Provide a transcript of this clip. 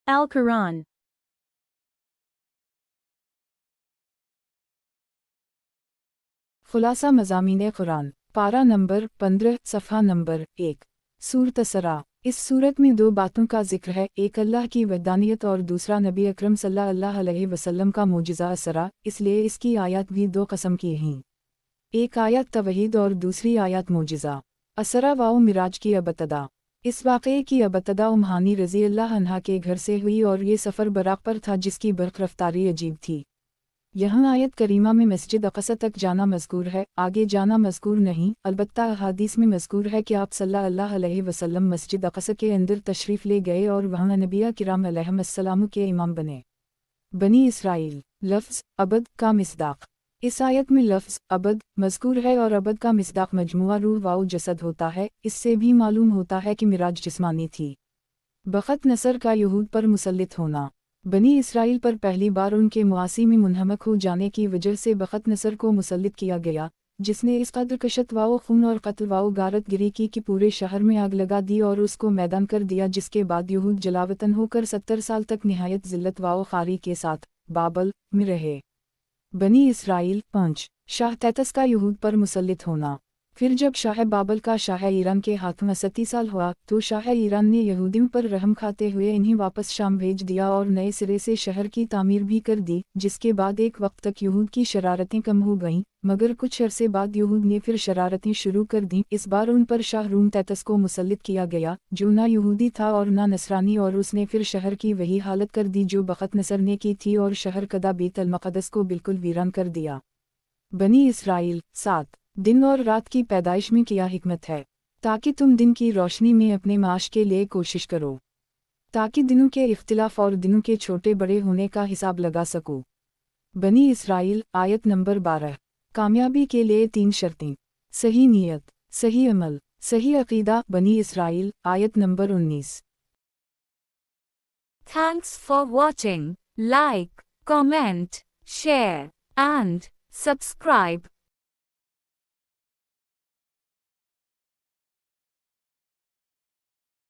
Al-Quran. खुलासा मज़ामीन कुरान, पारा number 15, सफ़हा number 1। सूरत असरा। इस सूरत में दो बातों का जिक्र है, एक अल्लाह की वहदानियत और दूसरा नबी अकरम सल्लल्लाहु अलैहि वसल्लम का मोजिज़ा असरा, इसलिए इसकी आयत भी दो कस्म की हैं। एक आयत तवहीद और दूसरी आयत मोजिज़ा। असरा वाओ मिराज की अबतदा। इस वाक़ये की अबतदा उम्हानी रज़ी अल्लाह अन्हा के घर से हुई और ये सफ़र बराक पर था जिसकी बर्क़ रफ्तारी अजीब थी। यहाँ आयत करीमा में मस्जिद अक़सा तक जाना मज़कूर है, आगे जाना मज़कूर नहीं, अलबत्ता अहादीस में मज़कूर है कि आप सल्लल्लाहु अलैहि वसल्लम मस्जिद अक़सा के अंदर तशरीफ़ ले गए और वहाँ नबिया किराम अलैहिमुस्सलाम के इमाम बने। बनी इसराइल। लफ्ज़ अबद का मिस्दाक़। इस आयत में लफ्ज़ अबद मज़कूर है और अबद का मिस्दाक़ मजमुआ रूह वाउ जसद होता है। इससे भी मालूम होता है कि मिराज जिस्मानी थी। बख़त नसर का यहूद पर मुसल्लित होना। बनी इसराइल पर पहली बार उनके मुआसी में मुनहमक हो जाने की वजह से बख़त नसर को मुसल्लित किया गया, जिसने इस कदर कशत वाओ खून और कत्ल वाओ गारत गिरी की कि पूरे शहर में आग लगा दी और उसको मैदान कर दिया, जिसके बाद यहूद जलावतन होकर 70 साल तक निहायत ज़िल्लत वाओ खारी के साथ बाबल में रहे। बनी इसराइल 5 शाह तैतस का यहूद पर मुसल्लित होना। फिर जब शाह बाबल का शाह ईरान के हाथ में 70 साल हुआ तो शाह ईरान ने यहूदियों पर रहम खाते हुए इन्हें वापस शाम भेज दिया और नए सिरे से शहर की तामीर भी कर दी, जिसके बाद एक वक्त तक यहूद की शरारतें कम हो गईं, मगर कुछ अरसे बाद यहूद ने फिर शरारतें शुरू कर दीं। इस बार उन पर शाह रूम तैतस को मुसल्लित किया गया, जो ना यहूदी था और ना नसरानी, और उसने फिर शहर की वही हालत कर दी जो बख़त नसर ने की थी और शहर कदा बैत अल मक़दस को बिल्कुल वीरान कर दिया। बनी इसराइल 7 दिन और रात की पैदाइश में क्या हिकमत है, ताकि तुम दिन की रोशनी में अपने माश के लिए कोशिश करो, ताकि दिनों के इख्तिलाफ और दिनों के छोटे बड़े होने का हिसाब लगा सको। बनी इसराइल आयत नंबर 12। कामयाबी के लिए 3 शर्तें। सही नीयत, सही अमल, सही अक़ीदा। बनी इसराइल आयत number 19। Thanks for watching. Like, comment, share, and subscribe.